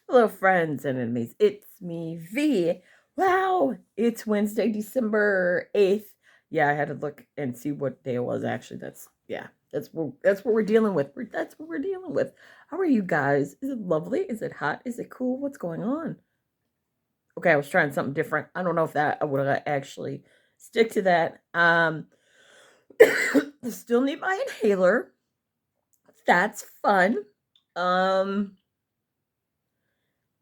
Hello, friends and enemies. It's me, V. Wow, it's Wednesday, December 8th. Yeah, I had to look and see what day it was actually. That's what we're dealing with. That's what we're dealing with. How are you guys? Is it lovely? Is it hot? Is it cool? What's going on? Okay, I was trying something different. I don't know if that I would actually stick to that. Still need my inhaler. That's fun. Um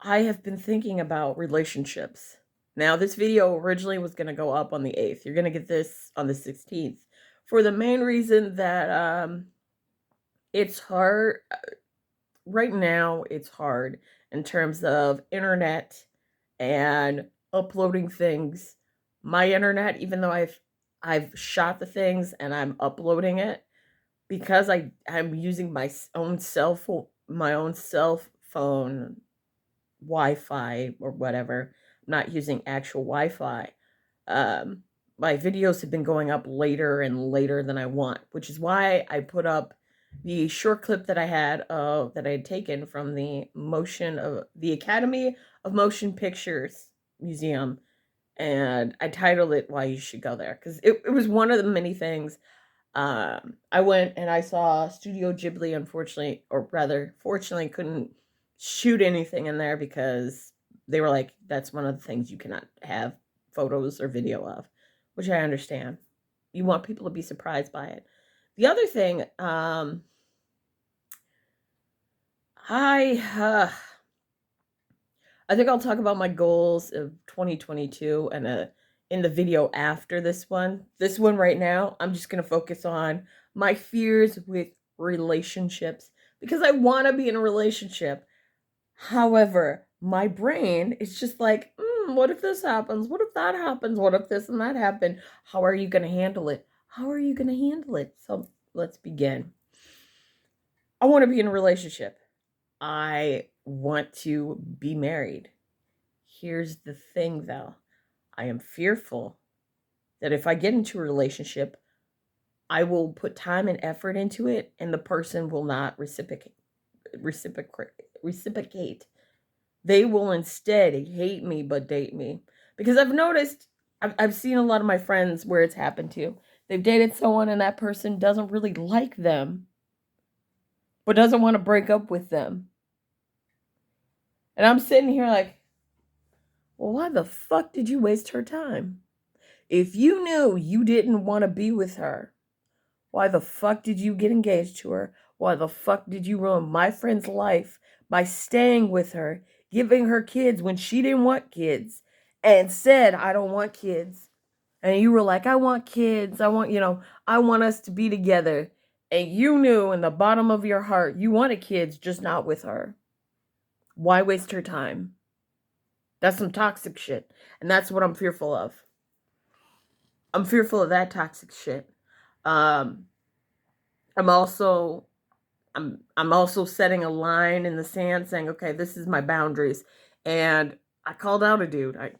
I have been thinking about relationships. Now, this video originally was going to go up on the 8th. You're going to get this on the 16th for the main reason that it's hard. Right now, it's hard in terms of internet and uploading things. My internet, even though I've shot the things and I'm uploading it, because I'm using my own cell phone Wi-Fi or whatever. I'm not using actual Wi-Fi. Um, my videos have been going up later and later than I want, which is why I put up the short clip that I had taken from the Academy of Motion Pictures Museum, and I titled it "Why You Should Go There" because it was one of the many things. I went and I saw Studio Ghibli, unfortunately, or rather, fortunately, couldn't shoot anything in there because they were like, that's one of the things you cannot have photos or video of, which I understand. You want people to be surprised by it. The other thing, I, uh, I think I'll talk about my goals of 2022 and in the video after this one. This one right now, I'm just going to focus on my fears with relationships because I want to be in a relationship. However, my brain is just like, what if this happens? What if that happens? What if this and that happen? How are you going to handle it? How are you going to handle it? So let's begin. I want to be in a relationship. I want to be married. Here's the thing though, I am fearful that if I get into a relationship, I will put time and effort into it and the person will not reciprocate. Reciprocate. They will instead hate me but date me. Because I've noticed, I've seen a lot of my friends where it's happened to. They've dated someone and that person doesn't really like them, but doesn't want to break up with them. And I'm sitting here like, well, why the fuck did you waste her time? If you knew you didn't want to be with her, why the fuck did you get engaged to her? Why the fuck did you ruin my friend's life by staying with her, giving her kids when she didn't want kids, and said, I don't want kids? And you were like, I want kids. I want us to be together. And you knew in the bottom of your heart you wanted kids, just not with her. Why waste her time? That's some toxic shit. And that's what I'm fearful of. I'm fearful of that toxic shit. Um, I'm also I'm also setting a line in the sand saying, okay, this is my boundaries. And I called out a dude. I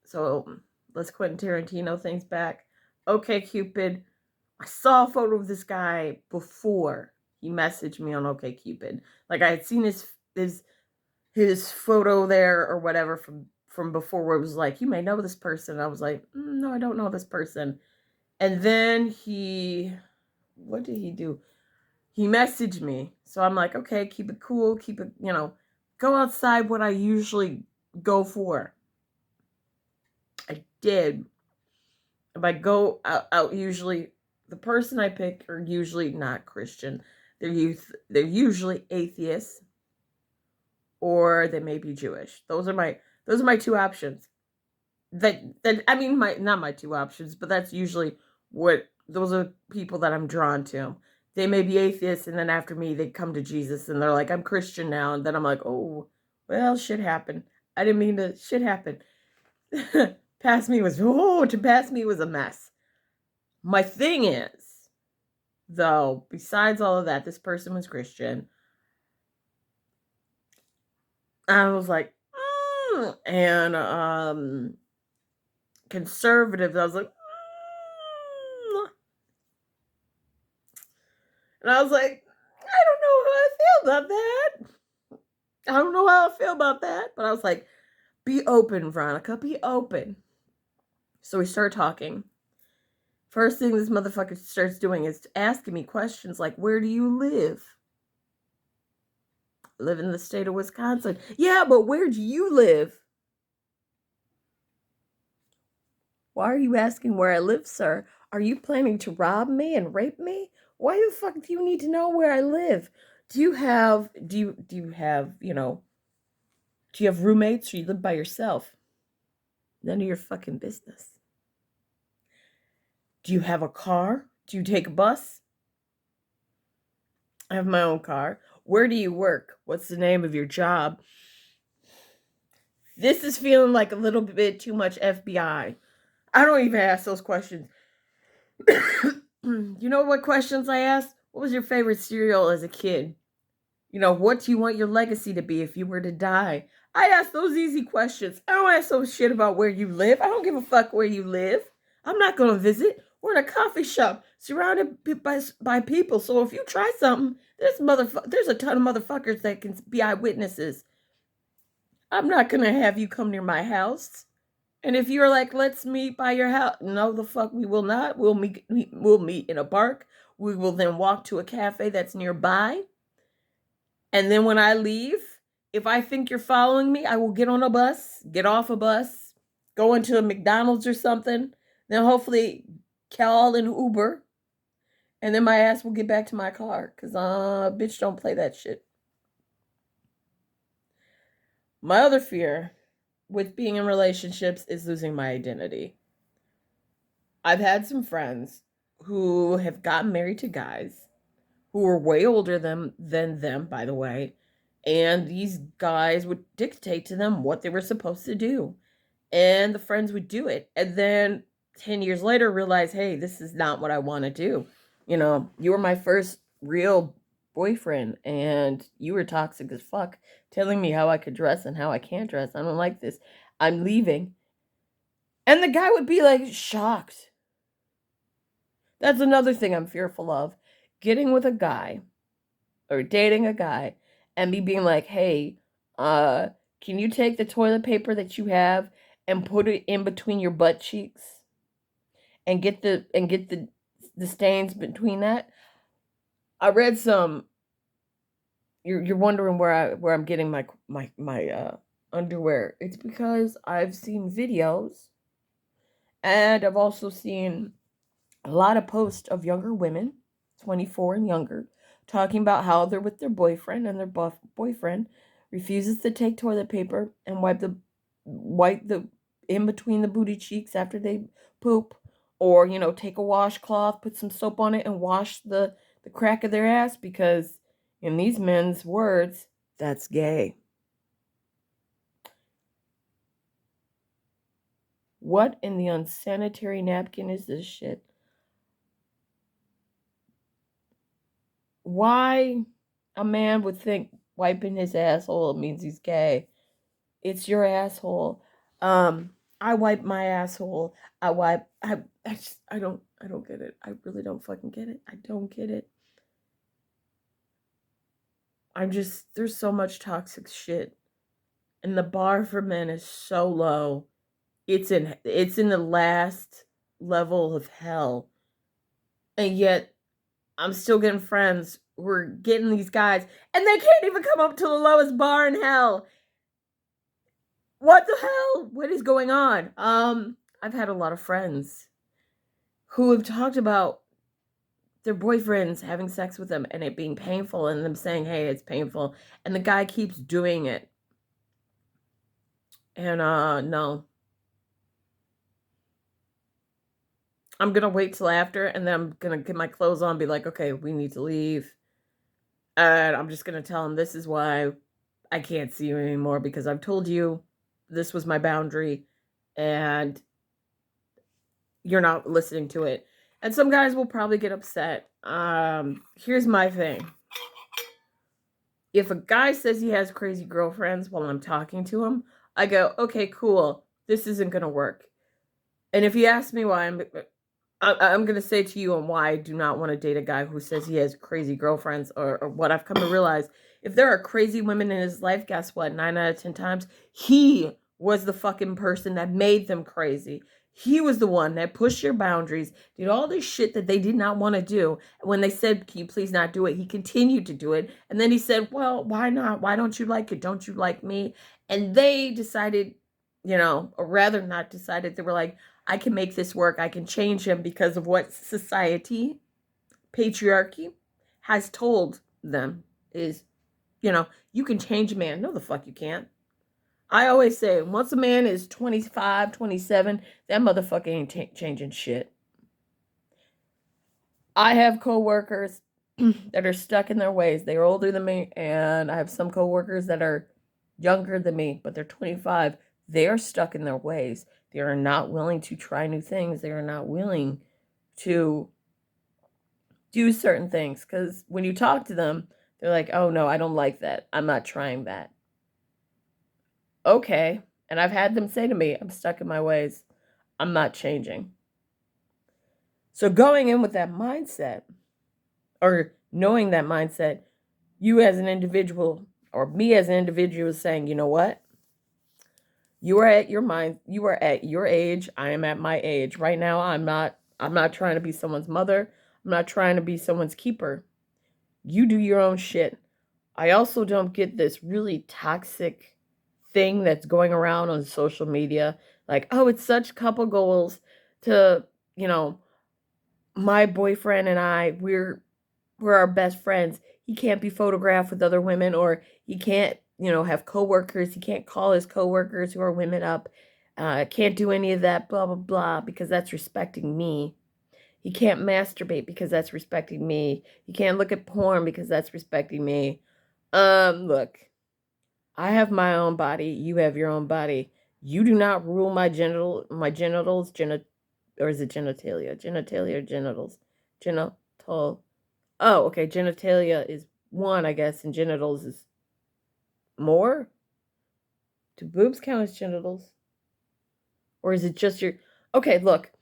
so let's Quentin Tarantino things back. Okay, Cupid. I saw a photo of this guy before he messaged me on Okay Cupid. Like I had seen his photo there or whatever from before where it was like, you may know this person. I was like, no, I don't know this person. And then what did he do? He messaged me. So I'm like, okay, keep it cool, keep it, go outside what I usually go for. I did. If I go out usually, the person I pick are usually not Christian. They're usually atheists or they may be Jewish. Those are my two options. That I mean my not my two options, but that's usually what those are people that I'm drawn to. They may be atheists, and then after me, they come to Jesus, and they're like, "I'm Christian now," and then I'm like, "Oh, well, shit happened. I didn't mean to. Shit happened. To pass me was a mess." My thing is, though, besides all of that, this person was Christian. I was like, and conservative. I was like, and I was like, I don't know how I feel about that. I don't know how I feel about that, but I was like, be open, Veronica, be open. So we start talking. First thing this motherfucker starts doing is asking me questions like, where do you live? I live in the state of Wisconsin. Yeah, but where do you live? Why are you asking where I live, sir? Are you planning to rob me and rape me? Why the fuck do you need to know where I live? Do you have roommates or you live by yourself? None of your fucking business. Do you have a car? Do you take a bus? I have my own car. Where do you work? What's the name of your job? This is feeling like a little bit too much FBI. I don't even ask those questions. You know what questions I asked? What was your favorite cereal as a kid? What do you want your legacy to be if you were to die? I ask those easy questions. I don't ask some shit about where you live. I don't give a fuck where you live. I'm not going to visit. We're in a coffee shop surrounded by people. So if you try something, there's a ton of motherfuckers that can be eyewitnesses. I'm not going to have you come near my house. And if you're like, let's meet by your house, no, the fuck we will not. We'll meet in a park. We will then walk to a cafe that's nearby. And then when I leave, if I think you're following me, I will get on a bus, get off a bus, go into a McDonald's or something, then hopefully call an Uber, and then my ass will get back to my car. Because, bitch, don't play that shit. My other fear with being in relationships is losing my identity. I've had some friends who have gotten married to guys who were way older than them, by the way, and these guys would dictate to them what they were supposed to do. And the friends would do it. And then 10 years later realize, hey, this is not what I want to do. You were my first real boyfriend and you were toxic as fuck, telling me how I could dress and how I can't dress. I don't like this. I'm leaving. And the guy would be like shocked. That's another thing I'm fearful of. Getting with a guy or dating a guy and me being like, hey, can you take the toilet paper that you have and put it in between your butt cheeks and get the stains between that? I read some. You're wondering where I'm getting my underwear. It's because I've seen videos and I've also seen a lot of posts of younger women, 24 and younger, talking about how they're with their boyfriend and their boyfriend refuses to take toilet paper and wipe the in between the booty cheeks after they poop, or take a washcloth, put some soap on it and wash the crack of their ass, because in these men's words, that's gay. What in the unsanitary napkin is this shit? Why a man would think wiping his asshole means he's gay? It's your asshole. I wipe my asshole. I don't get it. I really don't fucking get it. I don't get it. There's so much toxic shit. And the bar for men is so low. It's in the last level of hell. And yet I'm still getting friends who are getting these guys and they can't even come up to the lowest bar in hell. What the hell? What is going on? I've had a lot of friends who have talked about their boyfriends having sex with them and it being painful and them saying, hey, it's painful. And the guy keeps doing it. And, no. I'm going to wait till after and then I'm going to get my clothes on and be like, okay, we need to leave. And I'm just going to tell him this is why I can't see you anymore, because I've told you this was my boundary and you're not listening to it. And some guys will probably get upset. Here's my thing. If a guy says he has crazy girlfriends while I'm talking to him, I go, okay, cool. This isn't going to work. And if you ask me why, I'm going to say to you on why I do not want to date a guy who says he has crazy girlfriends, or what I've come to realize If there are crazy women in his life, guess what? 9 out of 10 times, he was the fucking person that made them crazy. He was the one that pushed your boundaries, did all this shit that they did not want to do. When they said, can you please not do it? He continued to do it. And then he said, well, why not? Why don't you like it? Don't you like me? And they decided, or rather not decided, they were like, I can make this work. I can change him because of what society, patriarchy, has told them is, you can change a man. No, the fuck you can't. I always say, once a man is 25, 27, that motherfucker ain't changing shit. I have coworkers that are stuck in their ways. They're older than me, and I have some coworkers that are younger than me, but they're 25. They are stuck in their ways. They are not willing to try new things. They are not willing to do certain things, because when you talk to them, they're like, oh no, I don't like that. I'm not trying that. Okay. And I've had them say to me, I'm stuck in my ways. I'm not changing. So going in with that mindset, or knowing that mindset, you as an individual, or me as an individual, is saying, you know what? You are at your age. I am at my age. Right now, I'm not trying to be someone's mother. I'm not trying to be someone's keeper. You do your own shit. I also don't get this really toxic thing that's going around on social media. Like, oh, it's such couple goals to, my boyfriend and I, we're our best friends. He can't be photographed with other women, or he can't, have coworkers. He can't call his coworkers who are women up. Can't do any of that, blah, blah, blah, because that's respecting me. He can't masturbate because that's respecting me. He can't look at porn because that's respecting me. Look, I have my own body. You have your own body. You do not rule my genitals, or is it genitalia? Genitalia or genitals? Genital. Oh, okay. Genitalia is one, I guess, and genitals is more. Do boobs count as genitals? Or is it just your... Okay, look.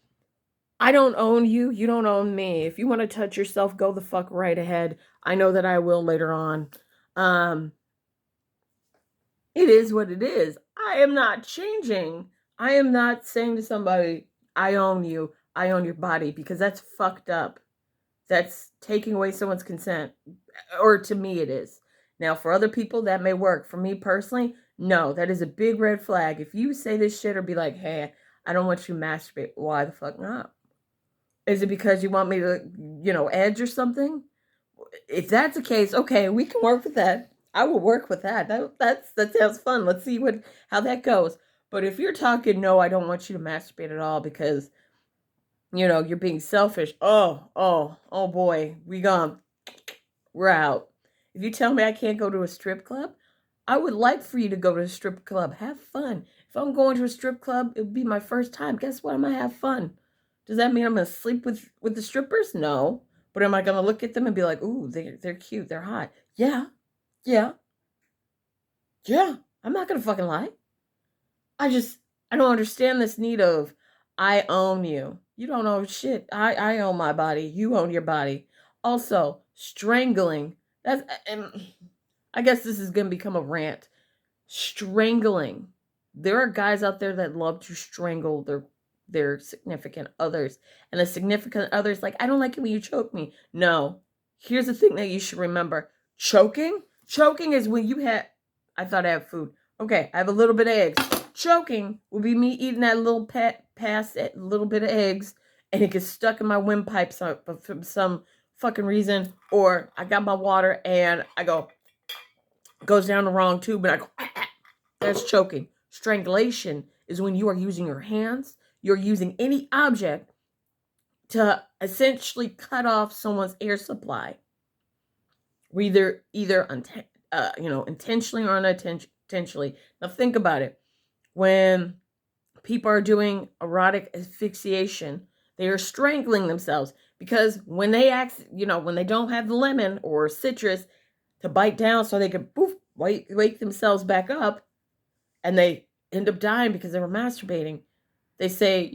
I don't own you. You don't own me. If you want to touch yourself, go the fuck right ahead. I know that I will later on. It is what it is. I am not changing. I am not saying to somebody, I own you. I own your body, because that's fucked up. That's taking away someone's consent. Or to me, it is. Now, for other people, that may work. For me personally, no, that is a big red flag. If you say this shit or be like, hey, I don't want you to masturbate, why the fuck not? Is it because you want me to, edge or something? If that's the case, okay, we can work with that. I will work with that. That sounds fun. Let's see how that goes. But if you're talking, no, I don't want you to masturbate at all because, you're being selfish. Oh boy, we're out. If you tell me I can't go to a strip club, I would like for you to go to a strip club. Have fun. If I'm going to a strip club, it would be my first time. Guess what? I'm going to have fun. Does that mean I'm going to sleep with the strippers? No. But am I going to look at them and be like, ooh, they're cute. They're hot. Yeah. I'm not going to fucking lie. I don't understand this need of, I own you. You don't own shit. I own my body. You own your body. Also, strangling. I guess this is going to become a rant. Strangling. There are guys out there that love to strangle their significant others. And the significant others, like, I don't like it when you choke me. No. Here's the thing that you should remember. Choking is when I thought I have food. Okay, I have a little bit of eggs. Choking will be me eating that little little bit of eggs, and it gets stuck in my windpipe for some fucking reason. Or I got my water and goes down the wrong tube, and I go, that's choking. Strangulation is when you are using your hands, you're using any object to essentially cut off someone's air supply. Either intentionally or unintentionally. Now think about it. When people are doing erotic asphyxiation, they are strangling themselves, because when they when they don't have the lemon or citrus to bite down so they can wake themselves back up, and they end up dying because they were masturbating. They say,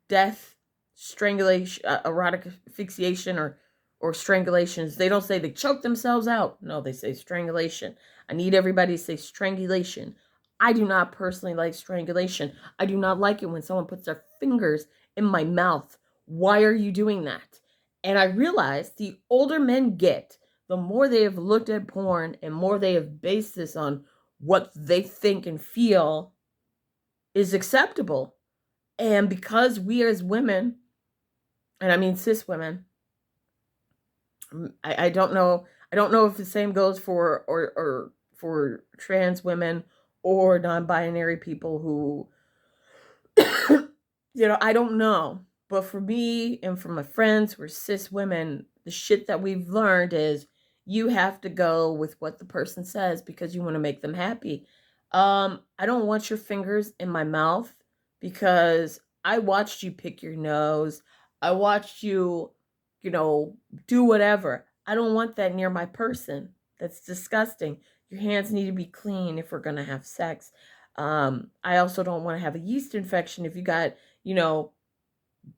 death, strangulation, erotic asphyxiation, or or strangulations. They don't say they choke themselves out. No, they say strangulation. I need everybody to say strangulation. I do not personally like strangulation. I do not like it when someone puts their fingers in my mouth. Why are you doing that? And I realize the older men get, the more they have looked at porn and more they have based this on what they think and feel is acceptable. And because we as women, and I mean cis women, I don't know. I don't know if the same goes for or for trans women or non-binary people who I don't know. But for me and for my friends who are cis women, the shit that we've learned is you have to go with what the person says because you want to make them happy. I don't want your fingers in my mouth because I watched you pick your nose. I watched you, do whatever. I don't want that near my person. That's disgusting. Your hands need to be clean if we're going to have sex. I also don't want to have a yeast infection if you got,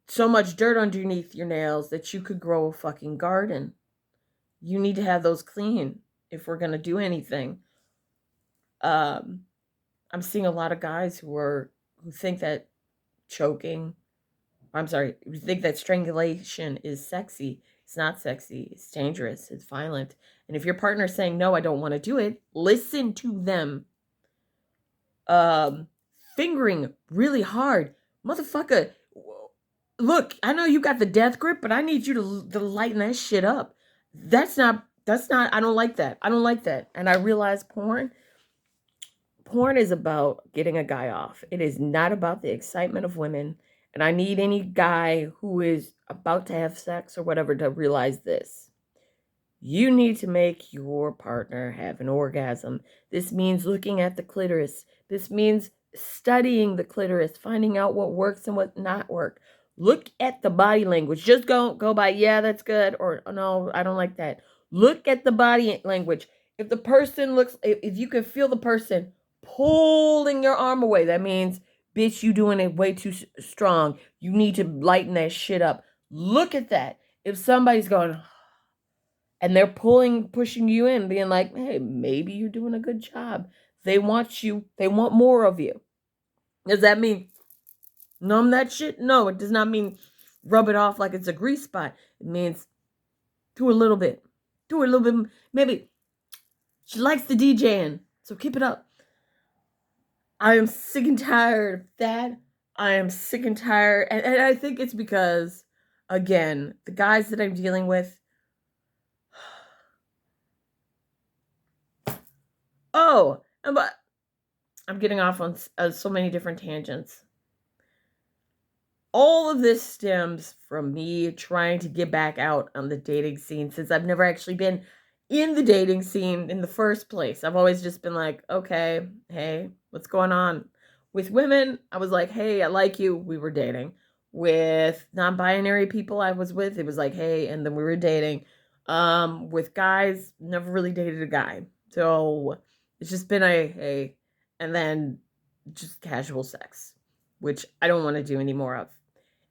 so much dirt underneath your nails that you could grow a fucking garden. You need to have those clean if we're going to do anything. I'm seeing a lot of guys who think that choking, who think that strangulation is sexy. It's not sexy. It's dangerous. It's violent. And if your partner's saying, no, I don't want to do it, listen to them. Fingering really hard. Motherfucker, look, I know you got the death grip, but I need you to lighten that shit up. That's not, I don't like that. I don't like that. And I realize porn is about getting a guy off. It is not about the excitement of women. And I need any guy who is about to have sex or whatever to realize this. You need to make your partner have an orgasm. This means looking at the clitoris. This means studying the clitoris, finding out what works and what not work. Look at the body language. Just go by, yeah, that's good, or no, I don't like that. Look at the body language. If the person if you can feel the person pulling your arm away, that means, bitch, you doing it way too strong. You need to lighten that shit up. Look at that. If somebody's going, and they're pushing you in, being like, hey, maybe you're doing a good job. They want you. They want more of you. Does that mean numb that shit? No, it does not mean rub it off like it's a grease spot. It means do a little bit. Do a little bit. Maybe she likes the DJing, so keep it up. I am sick and tired of that. I am sick and tired. And I think it's because, again, the guys that I'm dealing with, but I'm getting off on so many different tangents. All of this stems from me trying to get back out on the dating scene since I've never actually been in the dating scene in the first place. I've always just been like, okay, hey, what's going on? With women, I was like, hey, I like you. We were dating. With non-binary people I was with, it was like, hey, and then we were dating. With guys, never really dated a guy. So it's just been a and then just casual sex, which I don't want to do any more of.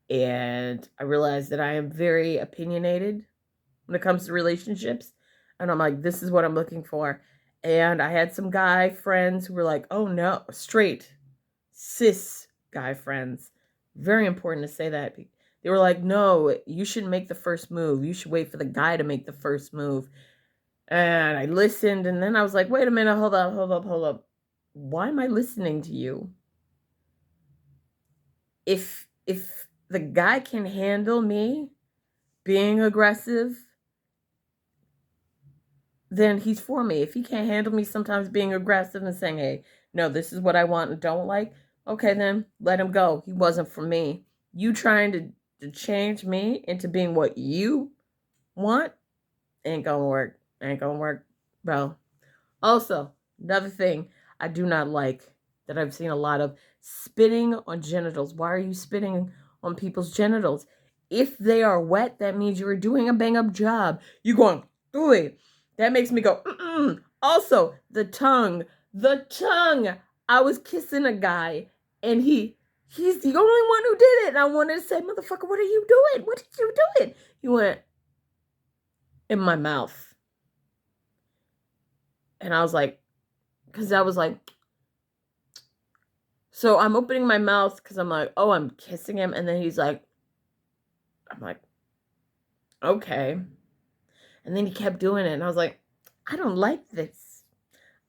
And I realized that I am very opinionated when it comes to relationships. And I'm like, this is what I'm looking for. And I had some guy friends who were like, oh no, straight, cis guy friends. Very important to say that. They were like, no, you shouldn't make the first move. You should wait for the guy to make the first move. And I listened, and then I was like, wait a minute, hold up. Why am I listening to you? If the guy can handle me being aggressive, then he's for me. If he can't handle me sometimes being aggressive and saying, hey, no, this is what I want and don't like, okay, then let him go. He wasn't for me. You trying to change me into being what you want ain't gonna work. Ain't gonna work, bro. Also, another thing I do not like that I've seen a lot of, spitting on genitals. Why are you spitting on people's genitals? If they are wet, that means you're doing a bang-up job. You going, ooh, that makes me go, mm-mm. Also, the tongue. I was kissing a guy, and he's the only one who did it. And I wanted to say, motherfucker, what are you doing? What did you do it? He went, in my mouth. And I was like, because I was like, so I'm opening my mouth because I'm like, oh, I'm kissing him. And then he's like, I'm like, okay. And then he kept doing it. And I was like, I don't like this.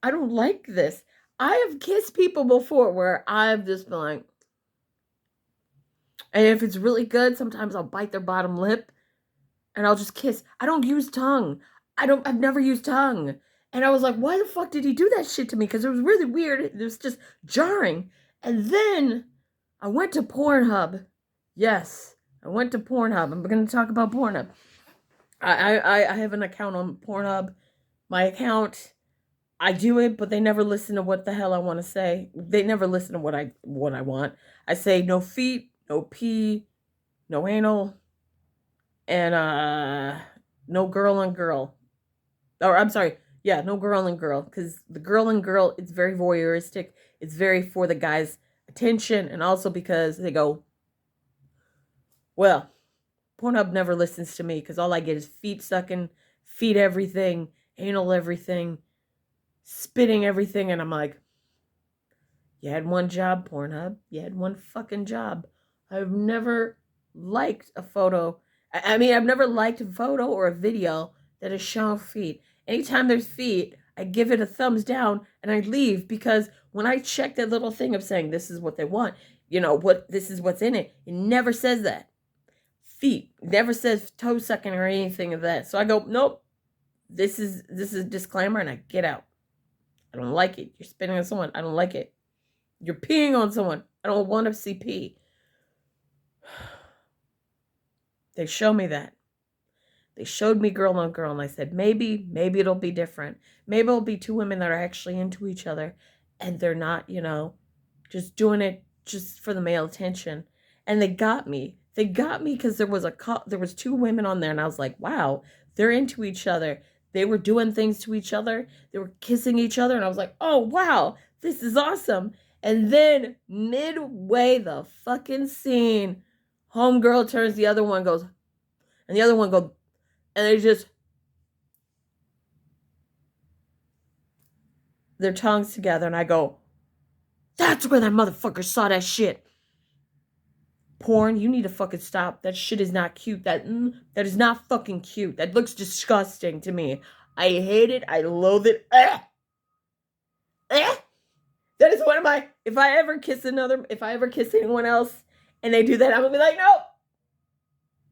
I don't like this. I have kissed people before where I've just been like, and if it's really good, sometimes I'll bite their bottom lip and I'll just kiss. I don't use tongue. I've never used tongue. And I was like, why the fuck did he do that shit to me? Because it was really weird. It was just jarring. And then I went to Pornhub. Yes, I went to Pornhub. I'm going to talk about Pornhub. I have an account on Pornhub. My account, I do it, but they never listen to what the hell I want to say. They never listen to what I want. I say no feet, no pee, no anal, and no girl on girl. Or I'm sorry, yeah, no girl and girl, because the girl and girl, it's very voyeuristic. It's very for the guy's attention, and also because they go, well, Pornhub never listens to me because all I get is feet sucking, feet everything, anal everything, spitting everything, and I'm like, you had one job, Pornhub. You had one fucking job. I've never liked a photo. I mean, I've never liked a photo or a video that has shown feet. Anytime there's feet, I give it a thumbs down and I leave, because when I check that little thing of saying this is what they want, this is what's in it, it never says that. Feet. It never says toe sucking or anything of that. So I go, nope. This is a disclaimer, and I get out. I don't like it. You're spitting on someone. I don't like it. You're peeing on someone. I don't want to see pee. They show me that. They showed me girl on girl, and I said, maybe it'll be different. Maybe it'll be two women that are actually into each other, and they're not, just doing it just for the male attention. And they got me. They got me because there was two women on there, and I was like, wow, they're into each other. They were doing things to each other. They were kissing each other, and I was like, oh, wow, this is awesome. And then midway the fucking scene, homegirl turns, the other one goes, and the other one goes, and they just, their tongues together, and I go, that's where that motherfucker saw that shit. Porn, you need to fucking stop. That shit is not cute. That is not fucking cute. That looks disgusting to me. I hate it. I loathe it. That is one of my, if I ever kiss anyone else and they do that, I'm gonna be like, nope.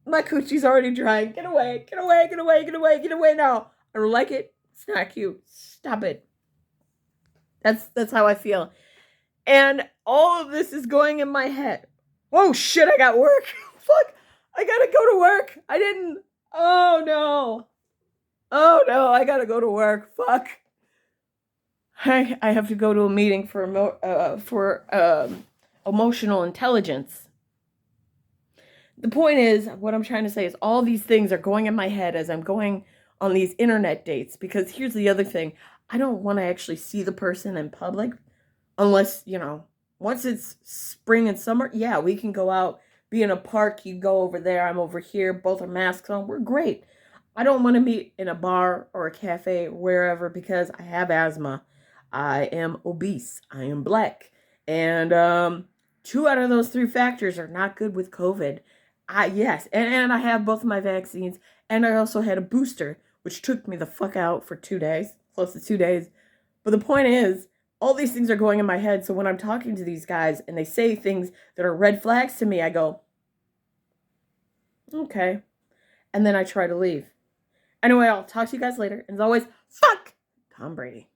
My coochie's already drying. Get away. Get away. Get away. Get away. Get away now. I don't like it. It's not cute. Stop it. That's how I feel. And all of this is going in my head. Oh shit, I got work. Fuck. I gotta go to work. I didn't. Oh no. Oh no, I gotta go to work. Fuck. I have to go to a meeting for emotional intelligence. The point is, what I'm trying to say is all these things are going in my head as I'm going on these internet dates, because here's the other thing. I don't want to actually see the person in public unless, once it's spring and summer, yeah, we can go out, be in a park, you go over there, I'm over here, both are masks on, we're great. I don't want to meet in a bar or a cafe, wherever, because I have asthma. I am obese. I am black. And 2 out of those 3 factors are not good with COVID. Yes, and I have both of my vaccines, and I also had a booster, which took me the fuck out for 2 days, close to 2 days. But the point is, all these things are going in my head, so when I'm talking to these guys and they say things that are red flags to me, I go, okay. And then I try to leave. Anyway, I'll talk to you guys later. And as always, fuck Tom Brady.